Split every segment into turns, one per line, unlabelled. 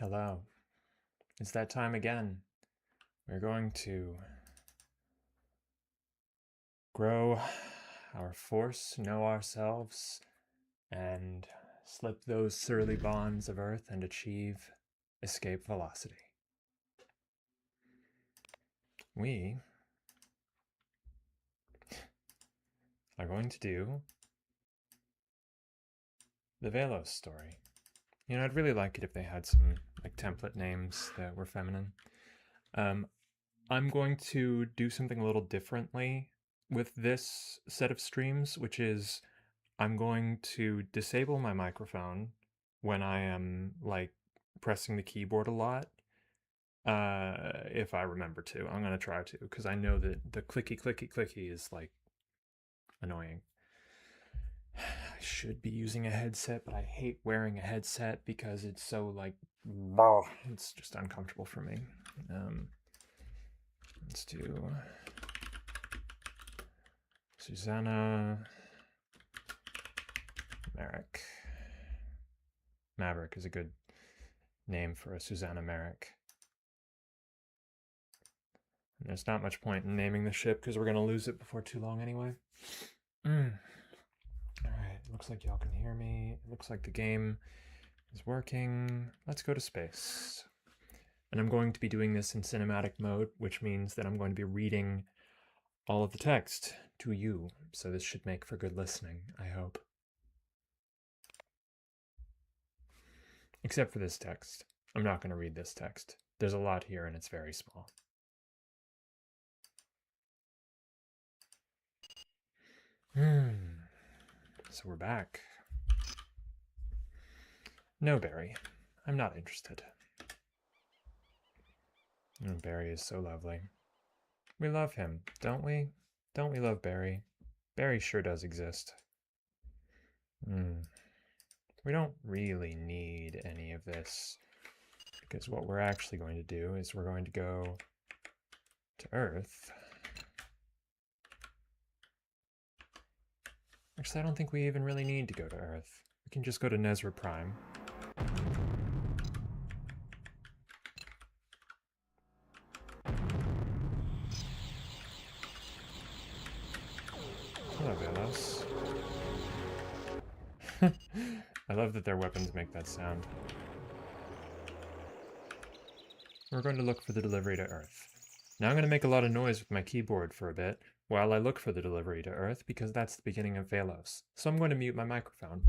Hello. It's that time again. We're going to grow our force, know ourselves, and slip those surly bonds of Earth and achieve escape velocity. We are going to do the Vell-os story. You know, I'd really like it if they had some template names that were feminine. I'm going to do something a little differently with this set of streams, which is I'm going to disable my microphone when I am pressing the keyboard a lot. If I remember to, I'm going to try to, because I know that the clicky is annoying. I should be using a headset, but I hate wearing a headset because it's so it's just uncomfortable for me. Let's do Susanna Merrick. Maverick is a good name for a Susanna Merrick. And there's not much point in naming the ship because we're going to lose it before too long anyway. Alright, looks like y'all can hear me. It looks like the game is working. Let's go to space. And I'm going to be doing this in cinematic mode, which means that I'm going to be reading all of the text to you. So this should make for good listening, I hope. Except for this text. I'm not going to read this text. There's a lot here and it's very small. So we're back. No, Barry. I'm not interested. Oh, Barry is so lovely. We love him, don't we? Don't we love Barry? Barry sure does exist. We don't really need any of this, because what we're actually going to do is we're going to go to Earth. Actually, I don't think we even really need to go to Earth. We can just go to Nezra Prime. Hello, Vell-os. I love that their weapons make that sound. We're going to look for the delivery to Earth. Now I'm going to make a lot of noise with my keyboard for a bit while I look for the delivery to Earth because that's the beginning of Vell-os. So I'm going to mute my microphone.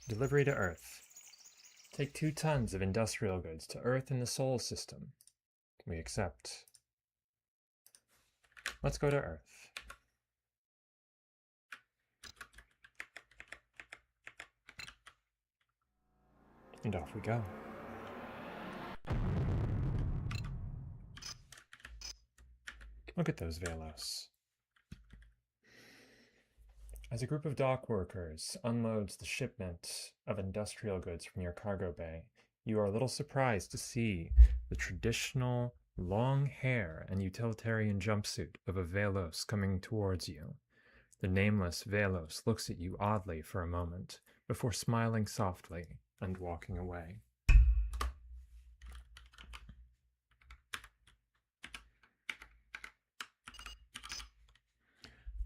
Delivery to Earth. Take 2 tons of industrial goods to Earth in the Sol system. We accept. Let's go to Earth. And off we go. Look at those Vell-os. As a group of dock workers unloads the shipment of industrial goods from your cargo bay, you are a little surprised to see the traditional long hair and utilitarian jumpsuit of a Vell-os coming towards you. The nameless Vell-os looks at you oddly for a moment, before smiling softly and walking away.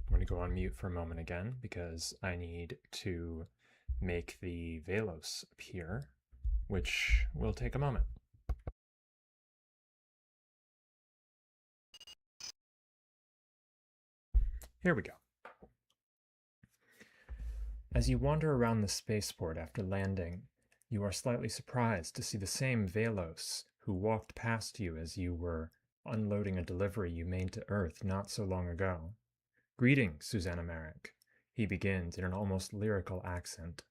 I'm going to go on mute for a moment again because I need to make the Vell-os appear which will take a moment. Here we go. As you wander around the spaceport after landing, you are slightly surprised to see the same Vell-os who walked past you as you were unloading a delivery you made to Earth not so long ago. "Greetings, Susanna Merrick," he begins in an almost lyrical accent.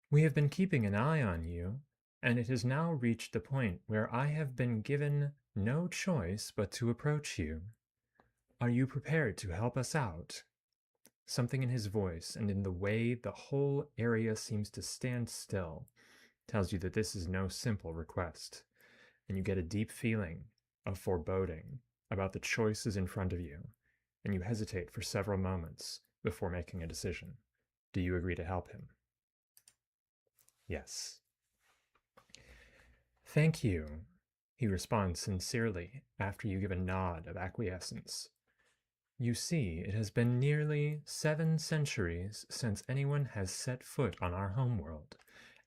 "We have been keeping an eye on you, and it has now reached the point where I have been given no choice but to approach you. Are you prepared to help us out?" Something in his voice and in the way the whole area seems to stand still tells you that this is no simple request, and you get a deep feeling of foreboding about the choices in front of you, and you hesitate for several moments before making a decision. Do you agree to help him? Yes. "Thank you," he responds sincerely after you give a nod of acquiescence. "You see, it has been nearly 7 centuries since anyone has set foot on our homeworld,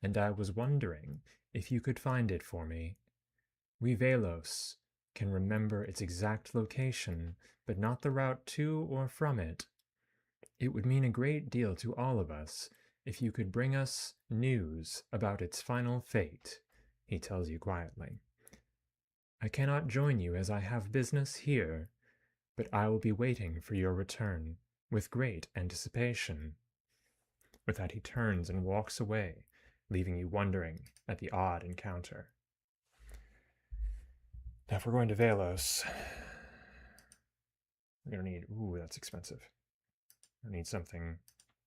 and I was wondering if you could find it for me. We Vell-os can remember its exact location, but not the route to or from it. It would mean a great deal to all of us if you could bring us news about its final fate," he tells you quietly. "I cannot join you as I have business here, but I will be waiting for your return with great anticipation." With that, he turns and walks away, leaving you wondering at the odd encounter. Now, if we're going to Vell-os, we're going to need... Ooh, that's expensive. I need something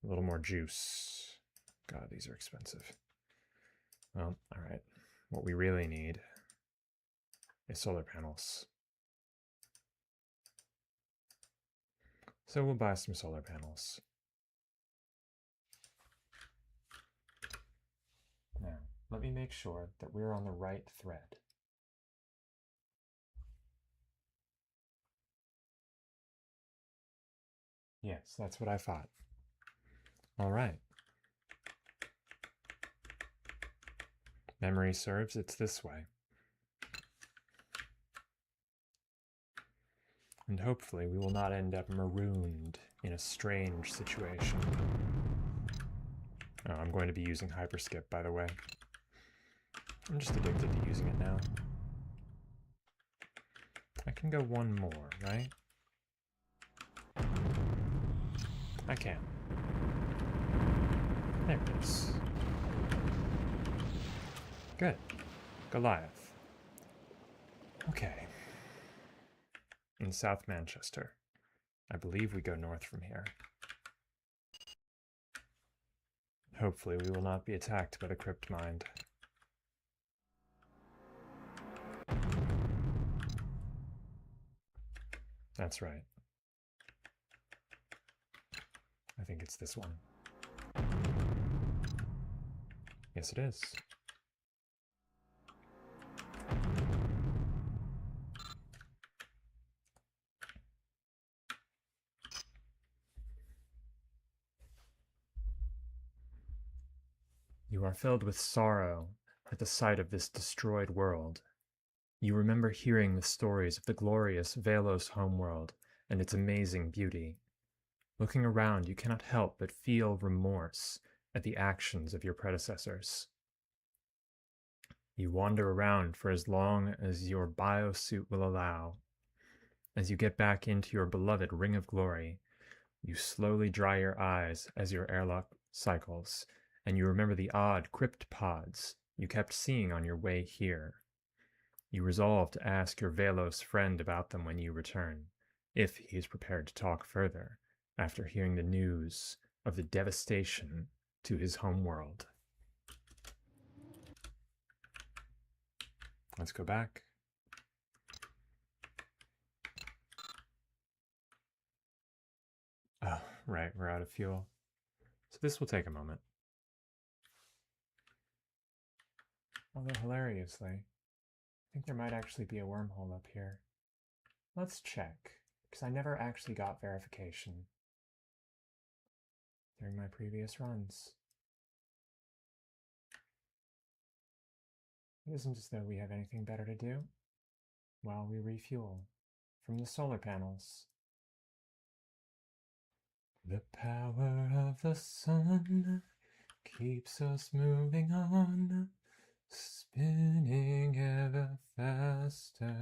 a little more juice. God, these are expensive. Well, all right. What we really need is solar panels. So we'll buy some solar panels. Now, let me make sure that we're on the right thread. Yes, that's what I thought. All right. Memory serves, it's this way. And hopefully we will not end up marooned in a strange situation. Oh, I'm going to be using hyperskip, by the way. I'm just addicted to using it now. I can go one more, right? I can. There it is. Good. Goliath. Okay. In South Manchester. I believe we go north from here. Hopefully we will not be attacked by the Crypt Mind. That's right. I think it's this one. Yes, it is. You are filled with sorrow at the sight of this destroyed world. You remember hearing the stories of the glorious Vell-os homeworld and its amazing beauty. Looking around, you cannot help but feel remorse at the actions of your predecessors. You wander around for as long as your biosuit will allow. As you get back into your beloved Ring of Glory, you slowly dry your eyes as your airlock cycles, and you remember the odd crypt pods you kept seeing on your way here. You resolve to ask your Vell-os friend about them when you return, if he is prepared to talk further, after hearing the news of the devastation to his homeworld. Let's go back. Oh, right, we're out of fuel. So this will take a moment. Although hilariously, I think there might actually be a wormhole up here. Let's check, because I never actually got verification during my previous runs. It isn't as though we have anything better to do while we refuel from the solar panels. The power of the sun keeps us moving on, spinning ever faster.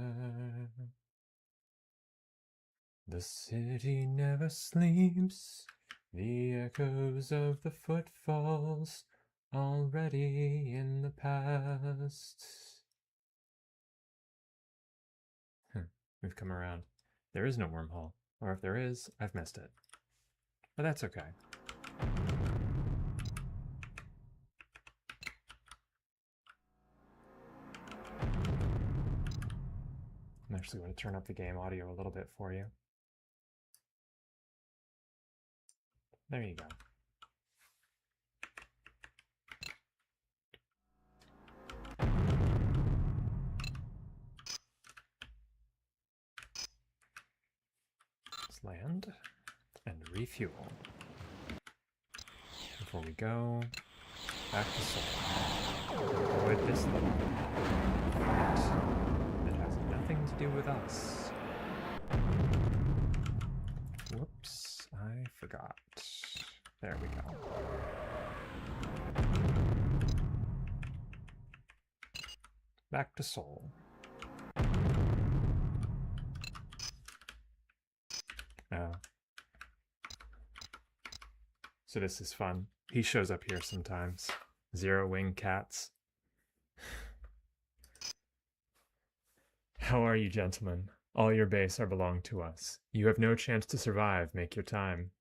The city never sleeps, the echoes of the footfalls already in the past. We've come around. There is no wormhole, or if there is, I've missed it. But that's okay. I'm actually going to turn up the game audio a little bit for you. There you go. Let's land and refuel. Before we go, back to Sol. Avoid this little fight that has nothing to do with us. Whoops, I forgot. There we go. Back to Sol. So this is fun. He shows up here sometimes. Zero-wing cats. How are you, gentlemen? All your base are belong to us. You have no chance to survive. Make your time.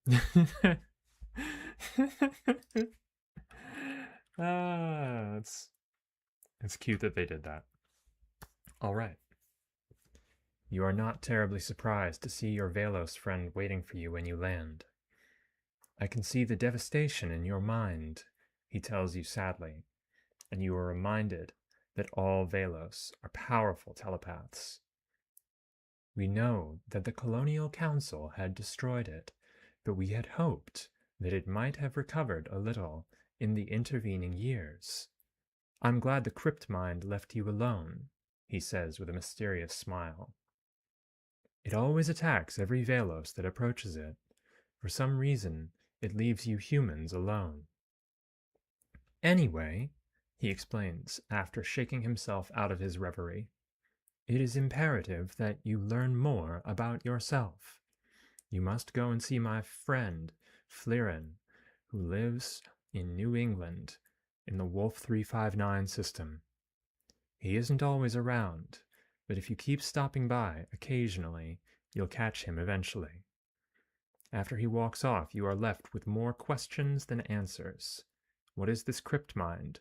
It's cute that they did that. All right. You are not terribly surprised to see your Vell-os friend waiting for you when you land. I can see the devastation in your mind, he tells you sadly, and you are reminded that all Vell-os are powerful telepaths. We know that the Colonial Council had destroyed it, but we had hoped that it might have recovered a little in the intervening years. I'm glad the crypt mind left you alone, he says with a mysterious smile. It always attacks every Vell-os that approaches it. For some reason, it leaves you humans alone. Anyway, he explains after shaking himself out of his reverie, it is imperative that you learn more about yourself. You must go and see my friend, Flirin, who lives in New England in the Wolf 359 system. He isn't always around, but if you keep stopping by occasionally, you'll catch him eventually. After he walks off, you are left with more questions than answers. What is this crypt mind?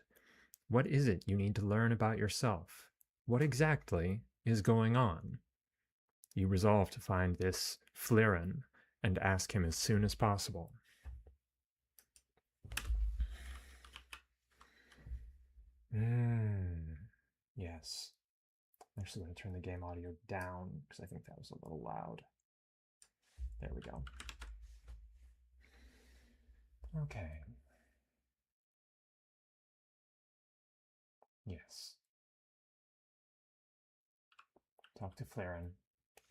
What is it you need to learn about yourself? What exactly is going on? You resolve to find this Flirin and ask him as soon as possible. Yes. I'm actually going to turn the game audio down because I think that was a little loud. There we go. Okay. Yes. Talk to Flirin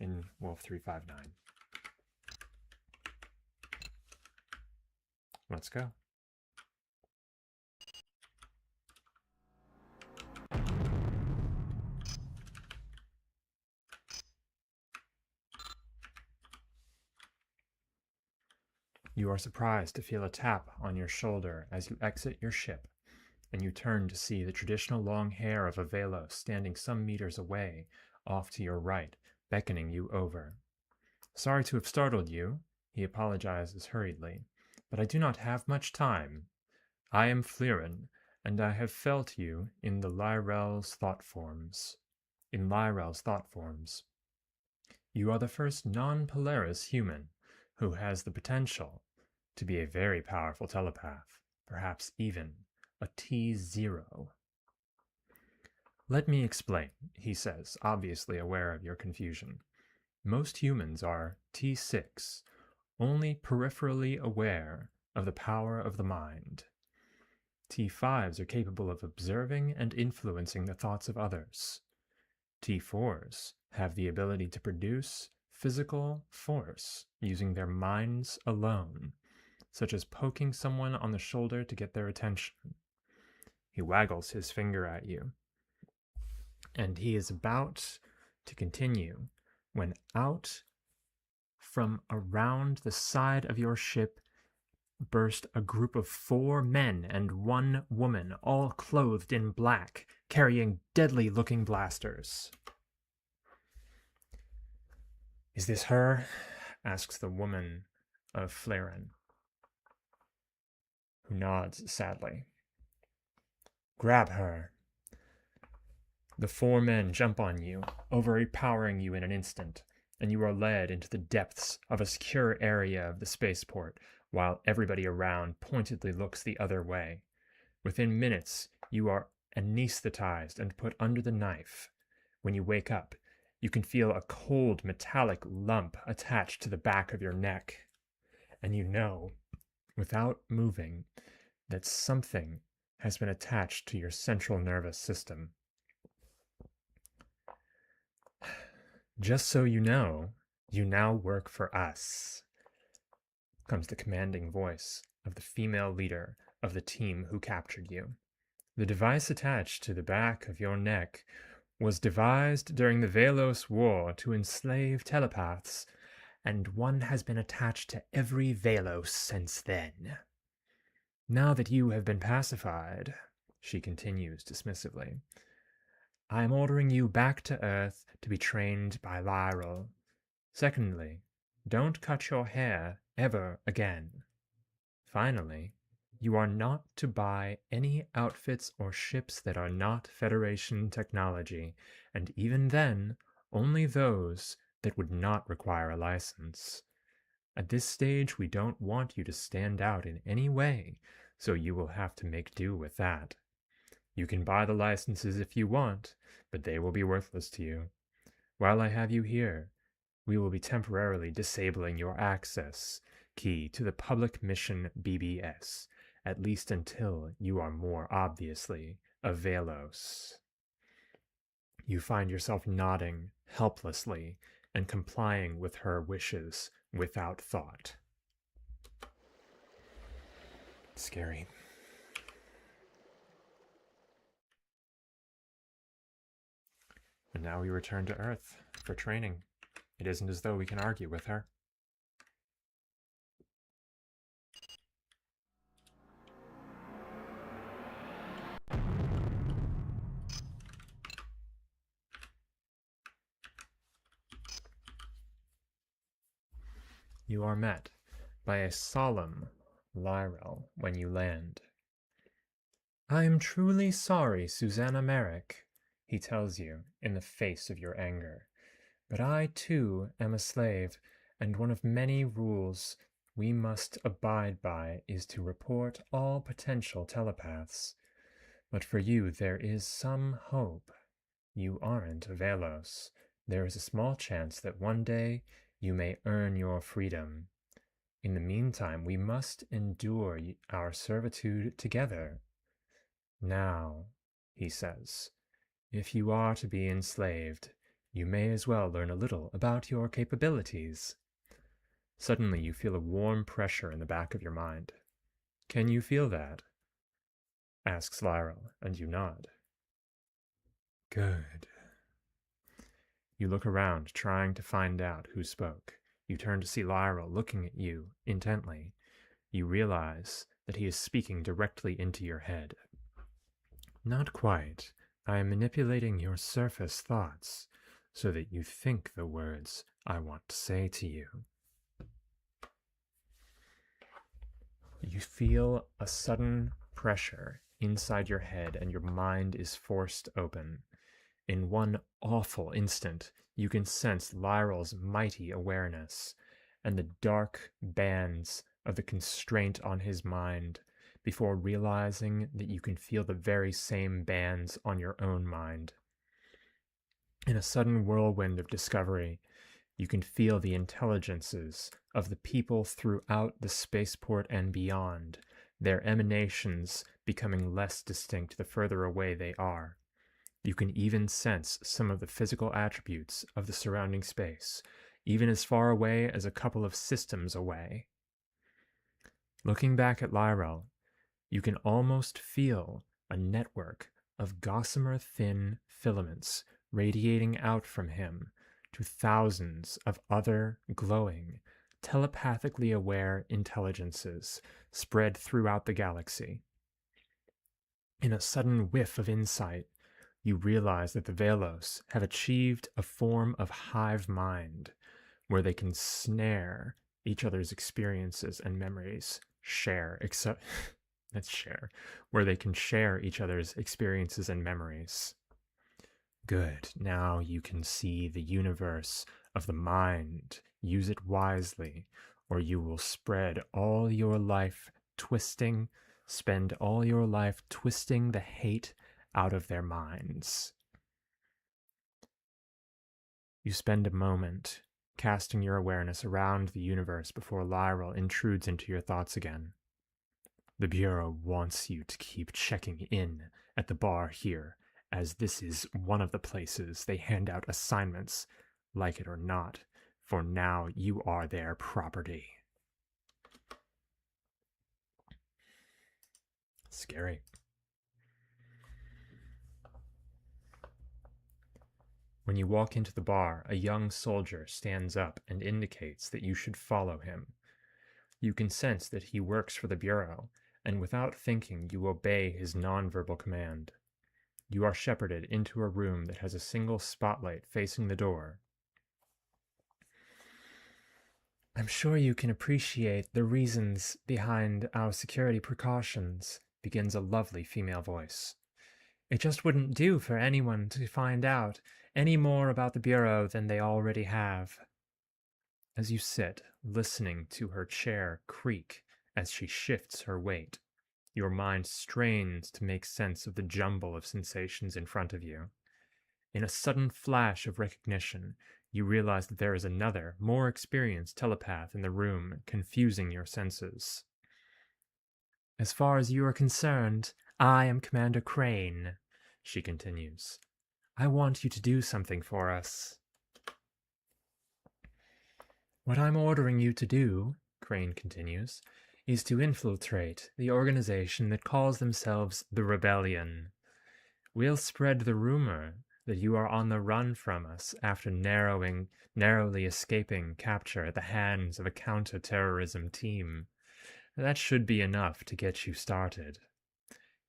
in Wolf 359. Let's go. You are surprised to feel a tap on your shoulder as you exit your ship, and you turn to see the traditional long hair of a Vell-os standing some meters away, off to your right, beckoning you over. Sorry to have startled you, he apologizes hurriedly, but I do not have much time. I am Flirin, and I have felt you in Lyrell's thought forms. You are the first non-Polaris human who has the potential to be a very powerful telepath, perhaps even a T0. Let me explain, he says, obviously aware of your confusion. Most humans are T6, only peripherally aware of the power of the mind. T5s are capable of observing and influencing the thoughts of others. T4s have the ability to produce physical force using their minds alone, such as poking someone on the shoulder to get their attention. He waggles his finger at you, and he is about to continue when out from around the side of your ship burst a group of 4 men and 1 woman, all clothed in black, carrying deadly-looking blasters. "Is this her?" asks the woman of Flaren, who nods sadly. "Grab her." The 4 men jump on you, overpowering you in an instant, and you are led into the depths of a secure area of the spaceport, while everybody around pointedly looks the other way. Within minutes, you are anesthetized and put under the knife. When you wake up, you can feel a cold metallic lump attached to the back of your neck, and you know, without moving, that something has been attached to your central nervous system. "Just so you know, you now work for us," comes the commanding voice of the female leader of the team who captured you. "The device attached to the back of your neck was devised during the Vell-os War to enslave telepaths, and one has been attached to every Vell-os since then. Now that you have been pacified," she continues dismissively, "I am ordering you back to Earth to be trained by Lyral. Secondly, don't cut your hair ever again. Finally, you are not to buy any outfits or ships that are not Federation technology, and even then, only those that would not require a license. At this stage, we don't want you to stand out in any way, so you will have to make do with that. You can buy the licenses if you want, but they will be worthless to you. While I have you here, we will be temporarily disabling your access key to the public mission BBS, at least until you are more obviously a Vell-os." You find yourself nodding helplessly and complying with her wishes without thought. Scary. And now we return to Earth for training. It isn't as though we can argue with her. You are met by a solemn Lyral when you land. "I am truly sorry, Susanna Merrick," he tells you in the face of your anger. "But I, too, am a slave, and one of many rules we must abide by is to report all potential telepaths. But for you there is some hope. You aren't a Vell-os. There is a small chance that one day you may earn your freedom. In the meantime, we must endure our servitude together. Now," he says, "if you are to be enslaved, you may as well learn a little about your capabilities." Suddenly you feel a warm pressure in the back of your mind. "Can you feel that?" asks Lyral, and you nod. "Good." You look around, trying to find out who spoke. You turn to see Lyral looking at you intently. You realize that he is speaking directly into your head. "Not quite. I am manipulating your surface thoughts so that you think the words I want to say to you." You feel a sudden pressure inside your head and your mind is forced open. In one awful instant, you can sense Lyral's mighty awareness and the dark bands of the constraint on his mind before realizing that you can feel the very same bands on your own mind. In a sudden whirlwind of discovery, you can feel the intelligences of the people throughout the spaceport and beyond their emanations becoming less distinct the further away they are. You can even sense some of the physical attributes of the surrounding space, even as far away as a couple of systems away. Looking back at Lyrel, you can almost feel a network of gossamer-thin filaments radiating out from him to thousands of other glowing, telepathically aware intelligences spread throughout the galaxy. In a sudden whiff of insight, you realize that the Vell-os have achieved a form of hive mind where they can snare each other's experiences and memories, where they can share each other's experiences and memories. Good, now you can see the universe of the mind. Use it wisely, or you will spend all your life twisting the hate out of their minds. You spend a moment casting your awareness around the universe before Lyrel intrudes into your thoughts again. The Bureau wants you to keep checking in at the bar here, as this is one of the places they hand out assignments, like it or not, for now you are their property. Scary. When you walk into the bar, a young soldier stands up and indicates that you should follow him. You can sense that he works for the Bureau, and without thinking, you obey his nonverbal command. You are shepherded into a room that has a single spotlight facing the door. I'm sure you can appreciate the reasons behind our security precautions, begins a lovely female voice. It just wouldn't do for anyone to find out any more about the Bureau than they already have. As you sit, listening to her chair creak as she shifts her weight, your mind strains to make sense of the jumble of sensations in front of you. In a sudden flash of recognition, you realize that there is another, more experienced telepath in the room, confusing your senses. As far as you are concerned, I am Commander Crane, she continues. I want you to do something for us. What I'm ordering you to do, Crane continues, is to infiltrate the organization that calls themselves the Rebellion. We'll spread the rumor that you are on the run from us after narrowly escaping capture at the hands of a counter-terrorism team. That should be enough to get you started.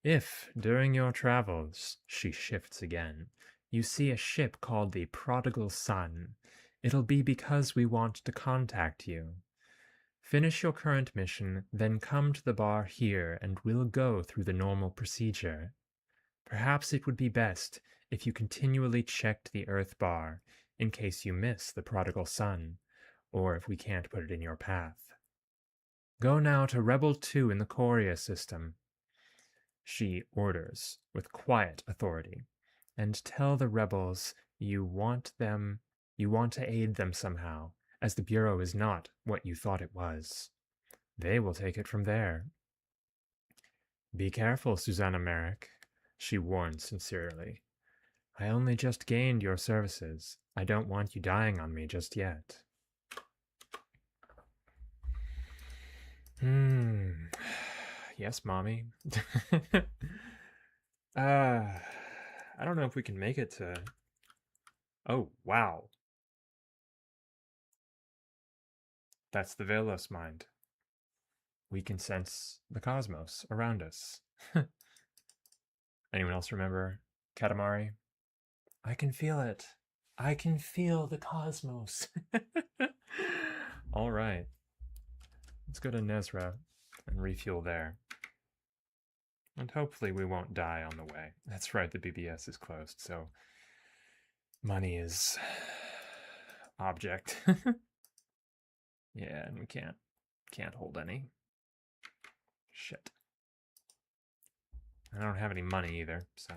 If, during your travels, she shifts again, you see a ship called the Prodigal Son, it'll be because we want to contact you. Finish your current mission, then come to the bar here and we'll go through the normal procedure. Perhaps it would be best if you continually checked the Earth bar in case you miss the Prodigal Son, or if we can't put it in your path. Go now to Rebel 2 in the Coria system, she orders with quiet authority, and tell the rebels you want to aid them somehow, as the Bureau is not what you thought it was. They will take it from there. Be careful, Susanna Merrick, she warned sincerely. I only just gained your services. I don't want you dying on me just yet. Yes, Mommy. I don't know if we can make it to... Oh, wow. That's the Vell-os mind. We can sense the cosmos around us. Anyone else remember Katamari? I can feel it. I can feel the cosmos. All right. Let's go to Nezra and refuel there. And hopefully we won't die on the way. That's right, the BBS is closed, so money is object. Yeah, and we can't hold any. Shit. I don't have any money either, so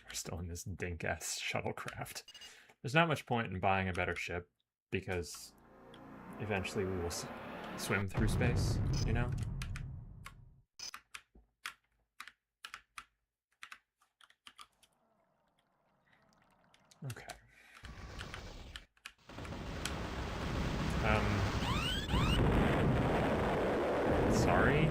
we're still in this dink-ass shuttlecraft. There's not much point in buying a better ship, because eventually we will swim through space, you know? Okay. Sorry?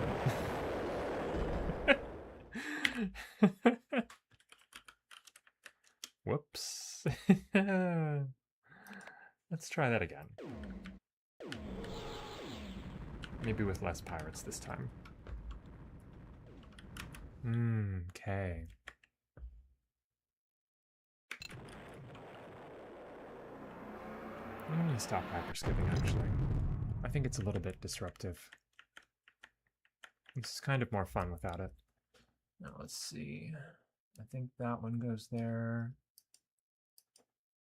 Whoops. Let's try that again. Maybe with less pirates this time. Okay. I'm going to stop hyperskipping, actually. I think it's a little bit disruptive. This is kind of more fun without it. Now, let's see. I think that one goes there.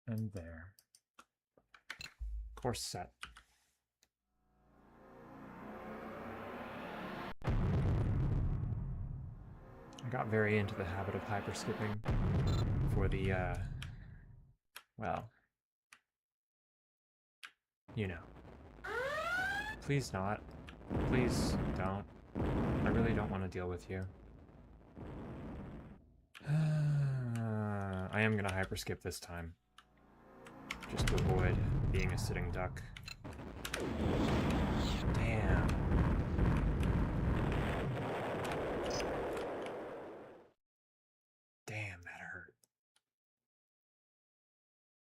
And there. Course set. I got very into the habit of hyperskipping for the, well, you know. Please not. Please don't. I really don't want to deal with you. I am going to hyperskip this time. Just to avoid being a sitting duck. Damn. Damn, that hurt.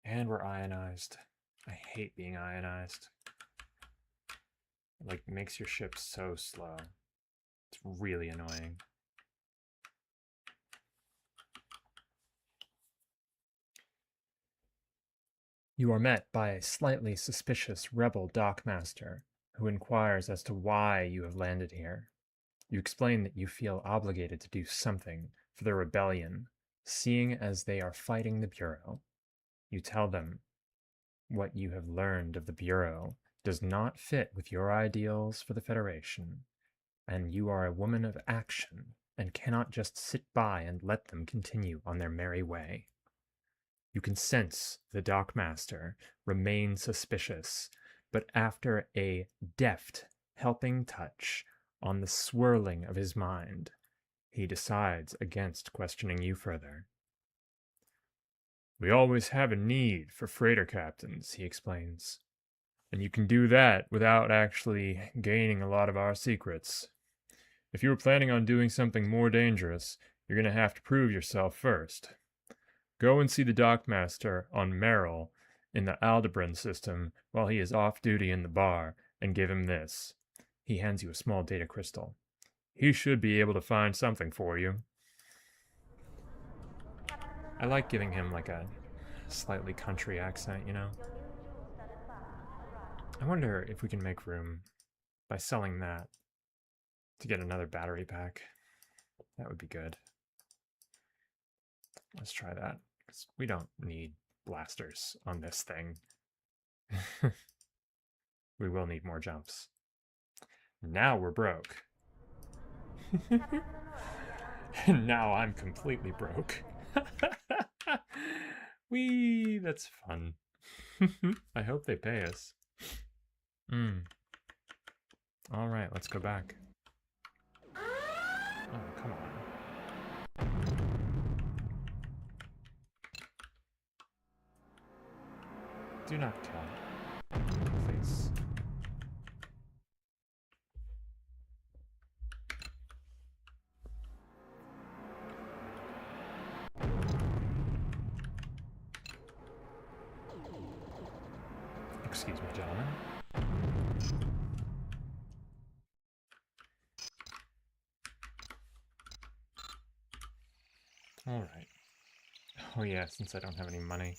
And we're ionized. I hate being ionized. It, like, makes your ship so slow. It's really annoying. You are met by a slightly suspicious rebel dockmaster who inquires as to why you have landed here. You explain that you feel obligated to do something for the rebellion, seeing as they are fighting the Bureau. You tell them what you have learned of the Bureau does not fit with your ideals for the Federation, and you are a woman of action and cannot just sit by and let them continue on their merry way. You can sense the dockmaster remain suspicious, but after a deft helping touch on the swirling of his mind, he decides against questioning you further. We always have a need for freighter captains, he explains. And you can do that without actually gaining a lot of our secrets. If you were planning on doing something more dangerous, you're going to have to prove yourself first. Go and see the dockmaster on Merrill in the Aldebaran system while he is off duty in the bar, and give him this. He hands you a small data crystal. He should be able to find something for you. I like giving him like a slightly country accent, you know? I wonder if we can make room by selling that to get another battery pack. That would be good. Let's try that. We don't need blasters on this thing. We will need more jumps. Now we're broke. And now I'm completely broke. Whee! That's fun. I hope they pay us. Alright, let's go back. Oh, come on. Do not kill. Please. Excuse me, gentlemen. Alright. Oh yeah, since I don't have any money.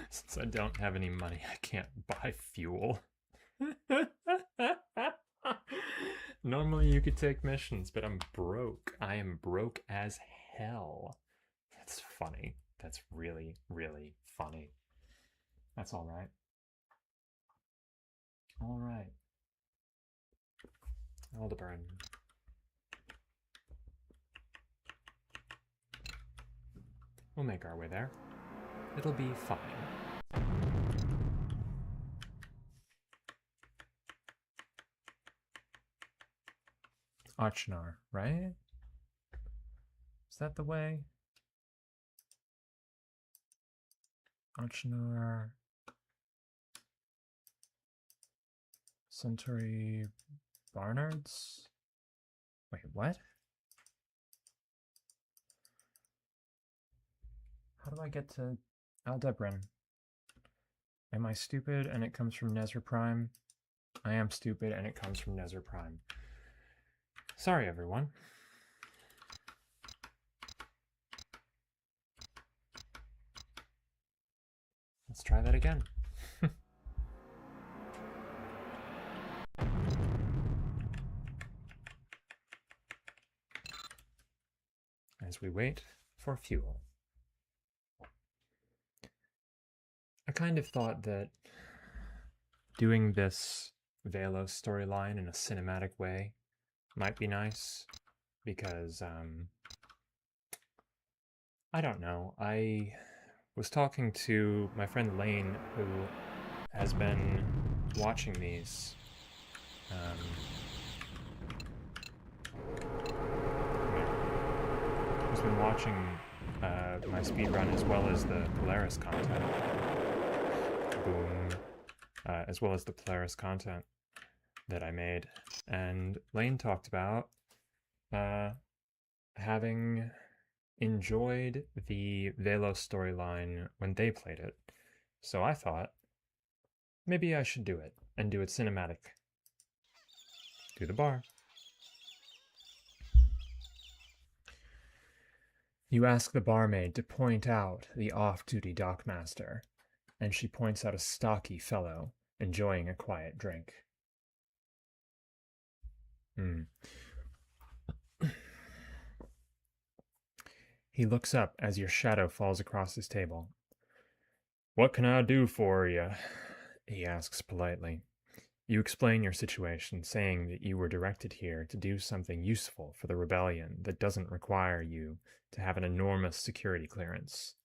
Since I don't have any money, I can't buy fuel. Normally you could take missions, but I'm broke. I am broke as hell. That's funny. That's really, really funny. That's alright. Alright. Aldebaran. We'll make our way there. It'll be fine. Ochnar, right? Is that the way? Ochnar. Centauri Barnards? Wait, what? How do I get to Aldebaran? Am I stupid and it comes from Nezra Prime? I am stupid and it comes from Nezra Prime. Sorry, everyone. Let's try that again. As we wait for fuel. I kind of thought that doing this Vell-os storyline in a cinematic way might be nice because, I don't know. I was talking to my friend Lane, who has been watching these. Who's been watching my speedrun as well as the Polaris content. Boom. As well as the Polaris content that I made. And Lane talked about having enjoyed the Vell-os storyline when they played it. So I thought, maybe I should do it, and do it cinematic. To the bar. You ask the barmaid to point out the off-duty dockmaster, and she points out a stocky fellow enjoying a quiet drink. He looks up as your shadow falls across his table. "What can I do for you?" he asks politely. You explain your situation, saying that you were directed here to do something useful for the rebellion that doesn't require you to have an enormous security clearance.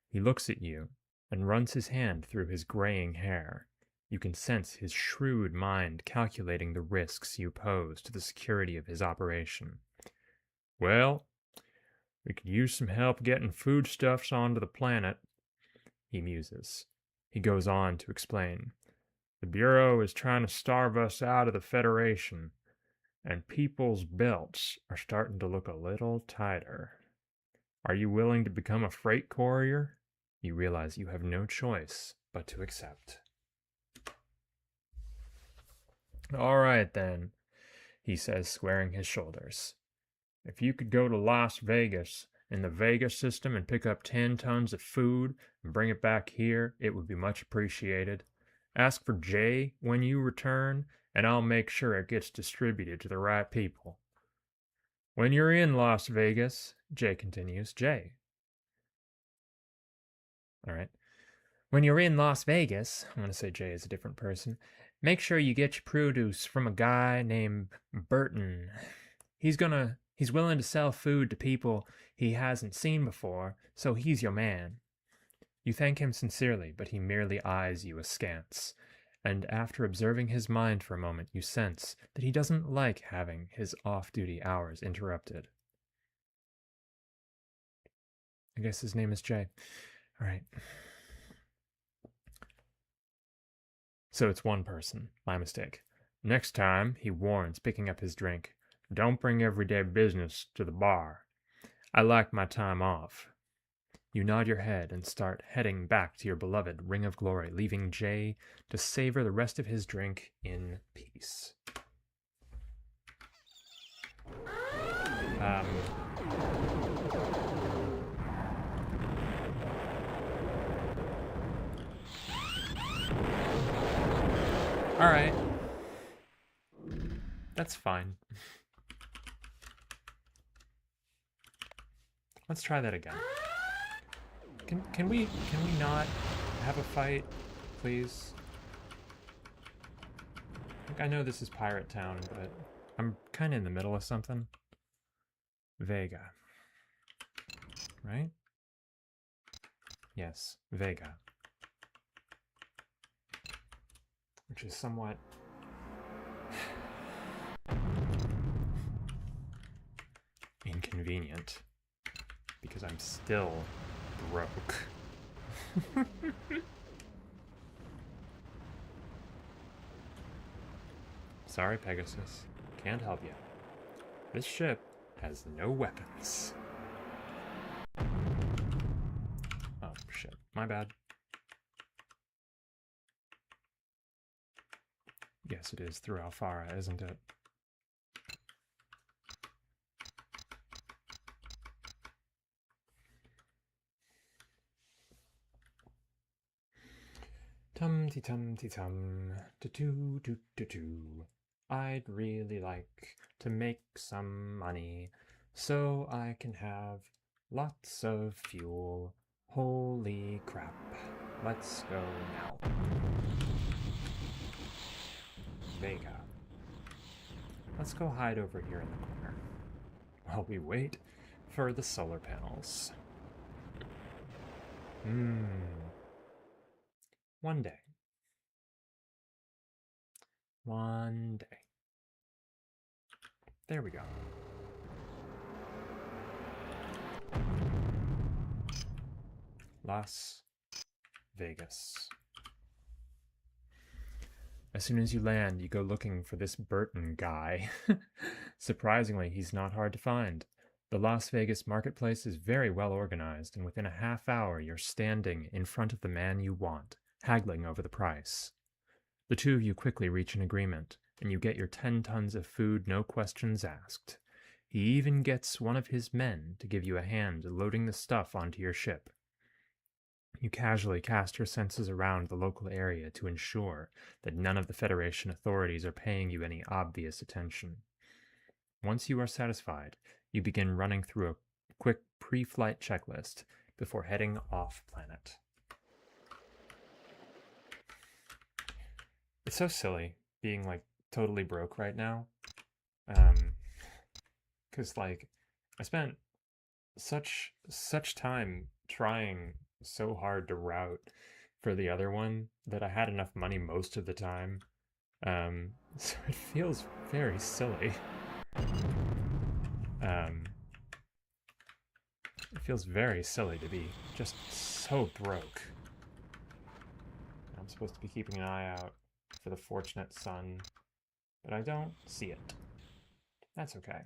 He looks at you and runs his hand through his graying hair. You can sense his shrewd mind calculating the risks you pose to the security of his operation. "Well, we could use some help getting foodstuffs onto the planet," he muses. He goes on to explain. "The Bureau is trying to starve us out of the Federation, and people's belts are starting to look a little tighter. Are you willing to become a freight courier?" You realize you have no choice but to accept. "All right, then," he says, squaring his shoulders. "If you could go to Las Vegas in the Vegas system and pick up 10 tons of food and bring it back here, it would be much appreciated. Ask for Jay when you return, and I'll make sure it gets distributed to the right people." "When you're in Las Vegas," Jay continues. Jay. All right. "When you're in Las Vegas," I'm going to say Jay is a different person, "make sure you get your produce from a guy named Burton. He's willing to sell food to people he hasn't seen before, so he's your man." You thank him sincerely, but he merely eyes you askance, and after observing his mind for a moment, you sense that he doesn't like having his off-duty hours interrupted. I guess his name is Jay. All right. So it's one person. My mistake. "Next time," he warns, picking up his drink, "don't bring everyday business to the bar. I like my time off." You nod your head and start heading back to your beloved Ring of Glory, leaving Jay to savor the rest of his drink in peace. All right. That's fine. Let's try that again. Can we not have a fight, please? Like, I know this is Pirate Town, but I'm kind of in the middle of something. Vega. Right? Yes, Vega. Which is somewhat... inconvenient because I'm still broke. Sorry, Pegasus. Can't help you. This ship has no weapons. Oh, shit. My bad. Yes, it is through Alfara, isn't it? Tum-ti-tum-ti-tum, do-do-do-do-do. I'd really like to make some money so I can have lots of fuel. Holy crap. Let's go now. Vega. Let's go hide over here in the corner while we wait for the solar panels. One day. One day. There we go. Las Vegas. As soon as you land, you go looking for this Burton guy. Surprisingly, he's not hard to find. The Las Vegas marketplace is very well organized, and within a half hour you're standing in front of the man you want, haggling over the price. The two of you quickly reach an agreement, and you get your 10 tons of food, no questions asked. He even gets one of his men to give you a hand loading the stuff onto your ship. You casually cast your senses around the local area to ensure that none of the Federation authorities are paying you any obvious attention. Once you are satisfied, you begin running through a quick pre-flight checklist before heading off planet. It's so silly being like totally broke right now. Cause like I spent such time trying so hard to route for the other one that I had enough money most of the time. So it feels very silly. It feels very silly to be just so broke. I'm supposed to be keeping an eye out for the fortunate son, but I don't see it. That's okay.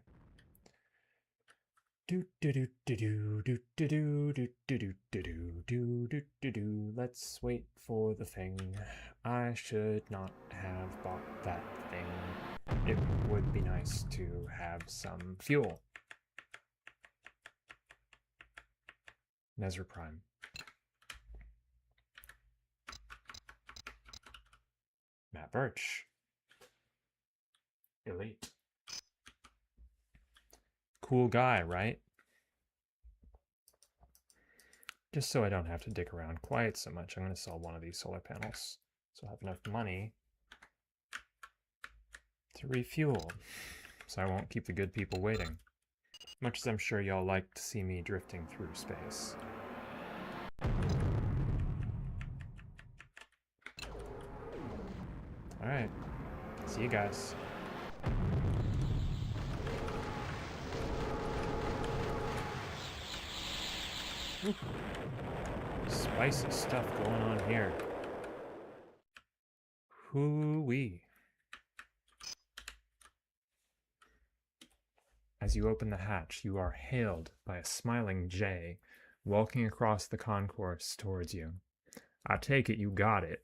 Let's wait for the thing. I should not have bought that thing. It would be nice to have some fuel. Nezra Prime. Matt Birch. Elite. Cool guy, right? Just so I don't have to dick around quite so much, I'm going to sell one of these solar panels. So I'll have enough money to refuel. So I won't keep the good people waiting. Much as I'm sure y'all like to see me drifting through space. Alright. See you guys. Ooh. Spicy stuff going on here. Hoo-wee. As you open the hatch, you are hailed by a smiling Jay walking across the concourse towards you. I take it you got it,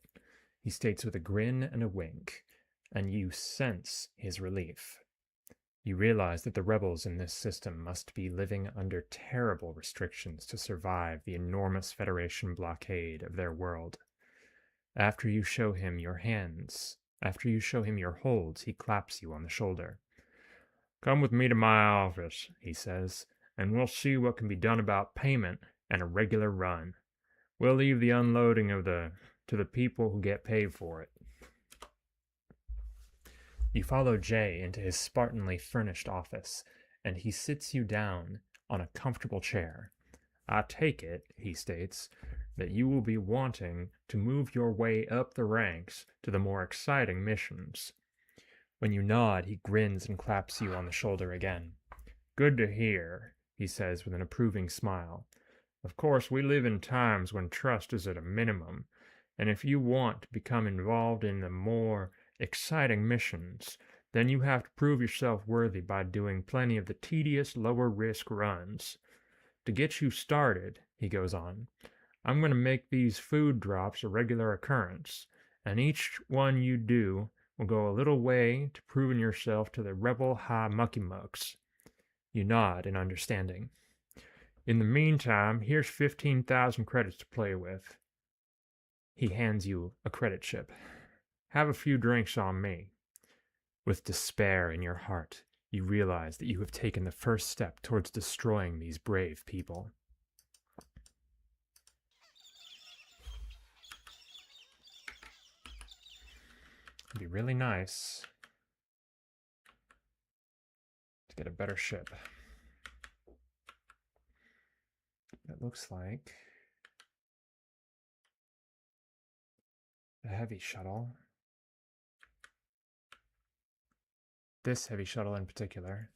he states with a grin and a wink, and you sense his relief. You realize that the rebels in this system must be living under terrible restrictions to survive the enormous Federation blockade of their world. After you show him your holds, he claps you on the shoulder. Come with me to my office, he says, and we'll see what can be done about payment and a regular run. We'll leave the unloading to the people who get paid for it. You follow Jay into his Spartanly furnished office, and he sits you down on a comfortable chair. I take it, he states, that you will be wanting to move your way up the ranks to the more exciting missions. When you nod, he grins and claps you on the shoulder again. Good to hear, he says with an approving smile. Of course, we live in times when trust is at a minimum, and if you want to become involved in the more exciting missions, then you have to prove yourself worthy by doing plenty of the tedious, lower-risk runs. To get you started, he goes on, I'm going to make these food drops a regular occurrence, and each one you do will go a little way to proving yourself to the rebel high mucky mucks. You nod in understanding. In the meantime, here's 15,000 credits to play with. He hands you a credit chip. Have a few drinks on me. With despair in your heart, you realize that you have taken the first step towards destroying these brave people. It'd be really nice to get a better ship. It looks like a heavy shuttle. This heavy shuttle in particular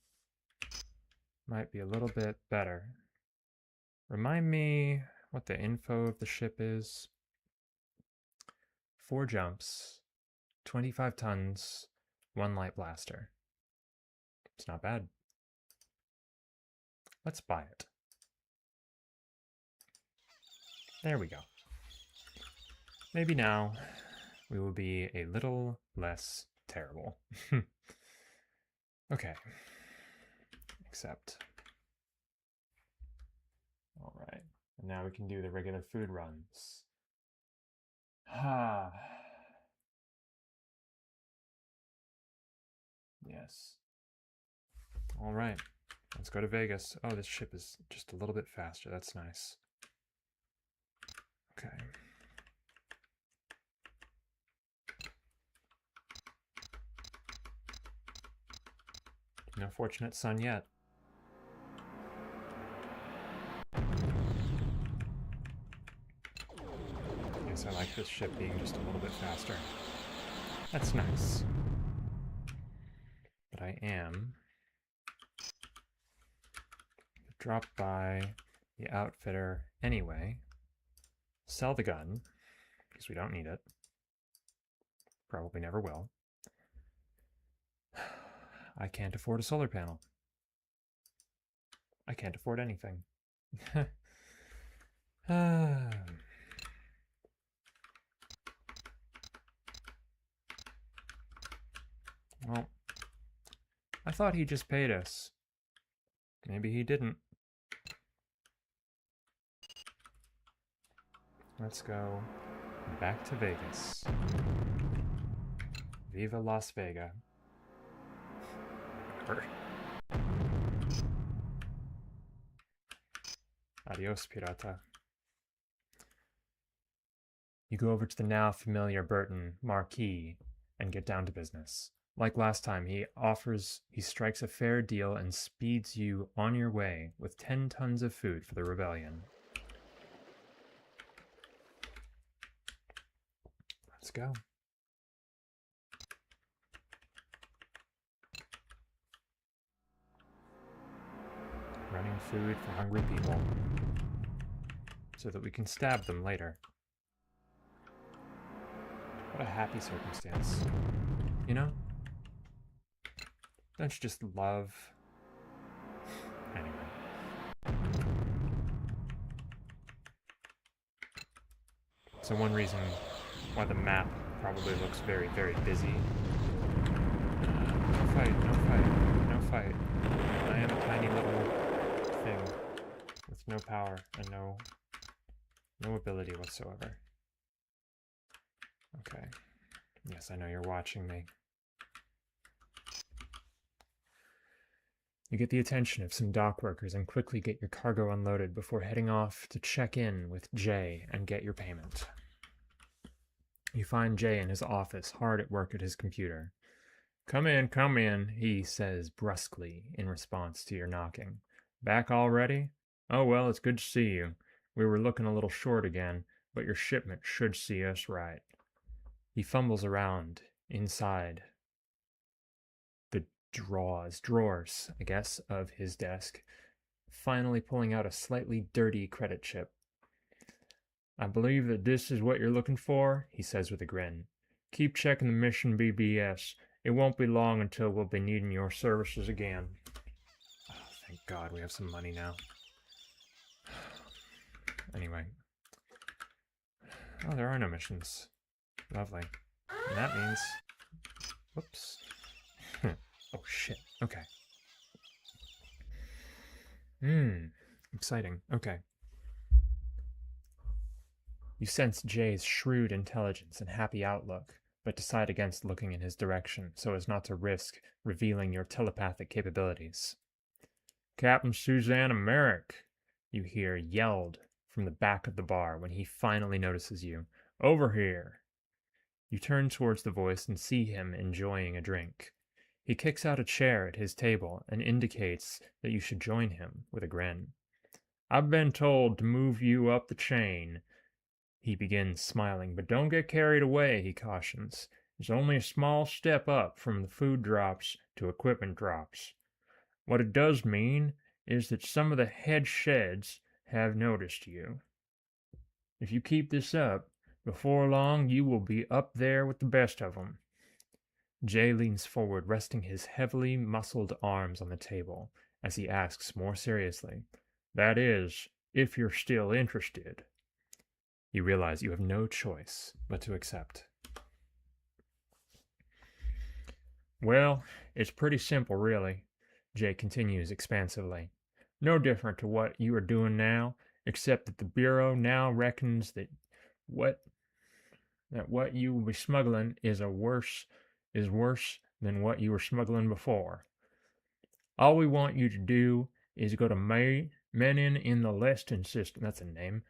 might be a little bit better. Remind me what the info of the ship is. 4 jumps, 25 tons, 1 light blaster. It's not bad. Let's buy it. There we go. Maybe now we will be a little less terrible. Okay. Accept. All right. And now we can do the regular food runs. Ah. Yes. All right. Let's go to Vegas. Oh, this ship is just a little bit faster. That's nice. Okay. No fortunate son yet. Yes, I like this ship being just a little bit faster. That's nice. But I am dropped by the outfitter anyway. Sell the gun, because we don't need it. Probably never will. I can't afford a solar panel. I can't afford anything. Well, I thought he just paid us. Maybe he didn't. Let's go back to Vegas. Viva Las Vegas. Adios, pirata. You go over to the now familiar Burton Marquis and get down to business. Like last time, he strikes a fair deal and speeds you on your way with 10 tons of food for the rebellion. Let's go. Running food for hungry people so that we can stab them later. What a happy circumstance. You know? Don't you just love... Anyway. So one reason why the map probably looks very, very busy. No fight, no fight, no fight. I am a tiny little thing with no power and no ability whatsoever. Okay. Yes, I know you're watching me. You get the attention of some dock workers and quickly get your cargo unloaded before heading off to check in with Jay and get your payment. You find Jay in his office, hard at work at his computer. Come in, he says brusquely in response to your knocking. Back already? Oh, well, it's good to see you. We were looking a little short again, but your shipment should see us right. He fumbles around inside the drawers, I guess, of his desk, finally pulling out a slightly dirty credit chip. I believe that this is what you're looking for, he says with a grin. Keep checking the mission BBS. It won't be long until we'll be needing your services again. Oh, thank God we have some money now. Anyway. Oh, there are no missions. Lovely. And that means... Whoops. Oh, shit. Okay. Exciting. Okay. You sense Jay's shrewd intelligence and happy outlook, but decide against looking in his direction so as not to risk revealing your telepathic capabilities. Captain Susanna Merrick, you hear yelled from the back of the bar when he finally notices you. Over here. You turn towards the voice and see him enjoying a drink. He kicks out a chair at his table and indicates that you should join him with a grin. I've been told to move you up the chain. He begins smiling, but don't get carried away, he cautions. It's only a small step up from the food drops to equipment drops. What it does mean is that some of the head sheds have noticed you. If you keep this up, before long you will be up there with the best of them. Jay leans forward, resting his heavily muscled arms on the table, as he asks more seriously, That is, if you're still interested. You realize you have no choice but to accept. Well, it's pretty simple, really, Jay continues expansively. No different to what you are doing now, except that the Bureau now reckons that what you will be smuggling is worse than what you were smuggling before. All we want you to do is go to Menin in the Leston system. That's a name.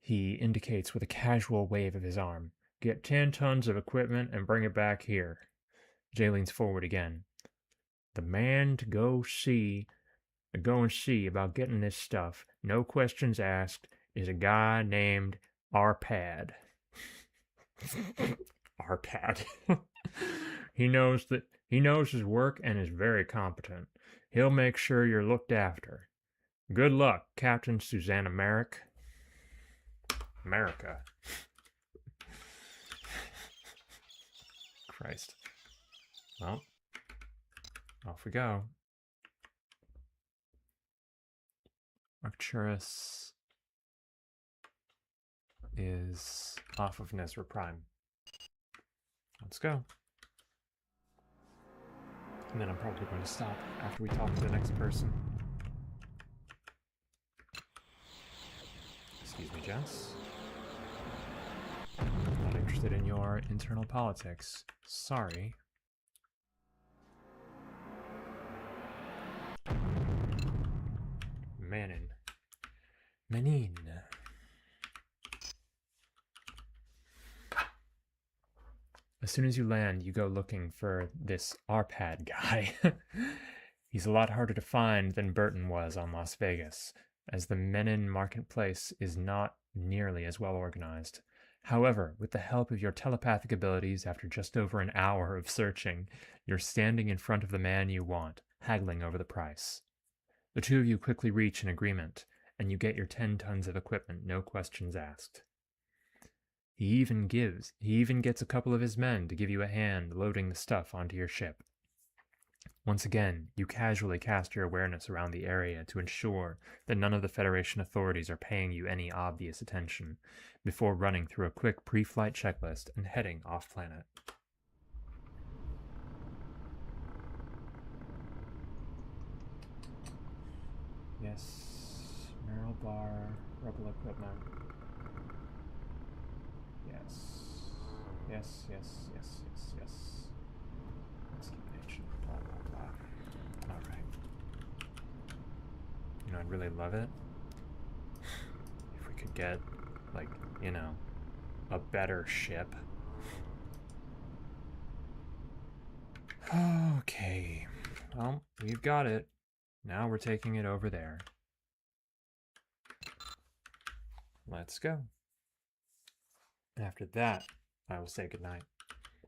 He indicates with a casual wave of his arm. Get 10 tons of equipment and bring it back here. Jay leans forward again. The man to go and see about getting this stuff, no questions asked, is a guy named Arpad. Arpad. He knows his work and is very competent. He'll make sure you're looked after. Good luck, Captain Susanna Merrick. America. Christ. Well, off we go. Arcturus is off of Nezra Prime. Let's go. And then I'm probably going to stop after we talk to the next person. Excuse me, Jess. Not interested in your internal politics. Sorry. Menin. As soon as you land, you go looking for this Arpad guy. He's a lot harder to find than Burton was on Las Vegas, as the Menin marketplace is not nearly as well organized. However, with the help of your telepathic abilities, after just over an hour of searching, you're standing in front of the man you want, haggling over the price. The two of you quickly reach an agreement, and you get your 10 tons of equipment, no questions asked. He even gets a couple of his men to give you a hand loading the stuff onto your ship. Once again, you casually cast your awareness around the area to ensure that none of the Federation authorities are paying you any obvious attention, before running through a quick pre-flight checklist and heading off-planet. Yes, Merrill Bar, Rebel equipment. Yes. Excavation, blah, blah, blah. Alright. You know, I'd really love it if we could get, like, you know, a better ship. Okay. Well, we've got it. Now we're taking it over there. Let's go. After that, I will say goodnight,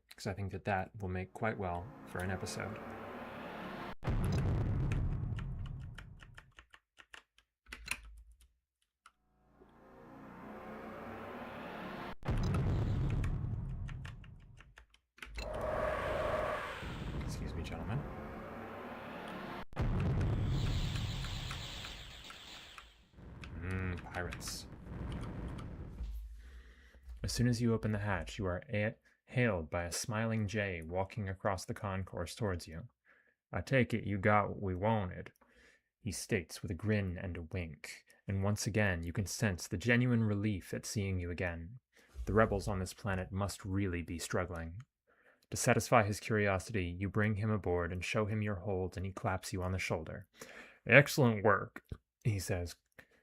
because I think that will make quite well for an episode. pirates. As soon as you open the hatch, you are hailed by a smiling Jay walking across the concourse towards you. "I take it you got what we wanted," he states with a grin and a wink, and once again you can sense the genuine relief at seeing you again. The rebels on this planet must really be struggling. To satisfy his curiosity, you bring him aboard and show him your hold, and he claps you on the shoulder. "Excellent work," he says.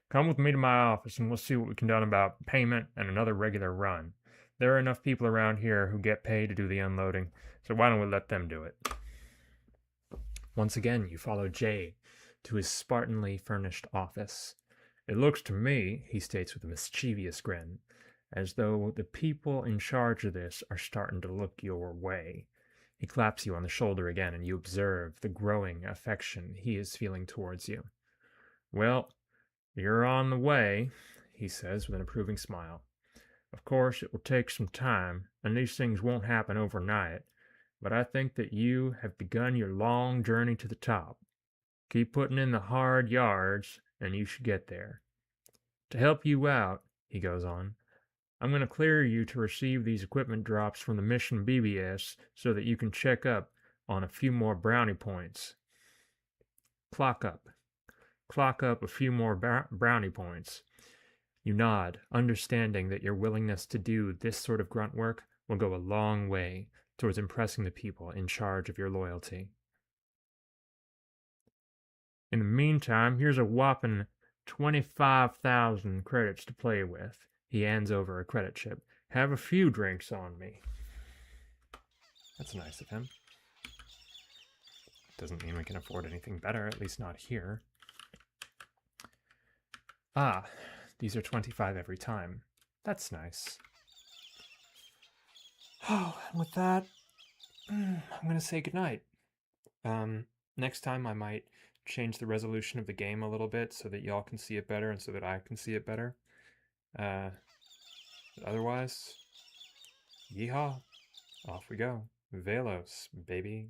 "Come with me to my office and we'll see what we can do about payment and another regular run. There are enough people around here who get paid to do the unloading, so why don't we let them do it?" Once again, you follow Jay to his Spartanly furnished office. "It looks to me," he states with a mischievous grin, "as though the people in charge of this are starting to look your way." He claps you on the shoulder again, and you observe the growing affection he is feeling towards you. "Well, you're on the way," he says with an approving smile. "Of course, it will take some time, and these things won't happen overnight, but I think that you have begun your long journey to the top. Keep putting in the hard yards, and you should get there. To help you out," he goes on, "I'm going to clear you to receive these equipment drops from the mission BBS so that you can check up on a few more brownie points. Clock up a few more brownie points." You nod, understanding that your willingness to do this sort of grunt work will go a long way towards impressing the people in charge of your loyalty. "In the meantime, here's a whopping 25,000 credits to play with." He hands over a credit chip. "Have a few drinks on me." That's nice of him. Doesn't mean we can afford anything better, at least not here. Ah, these are 25 every time. That's nice. Oh, and with that, I'm going to say goodnight. Next time I might change the resolution of the game a little bit so that y'all can see it better and so that I can see it better. Otherwise, yeehaw, off we go. Vell-os, baby.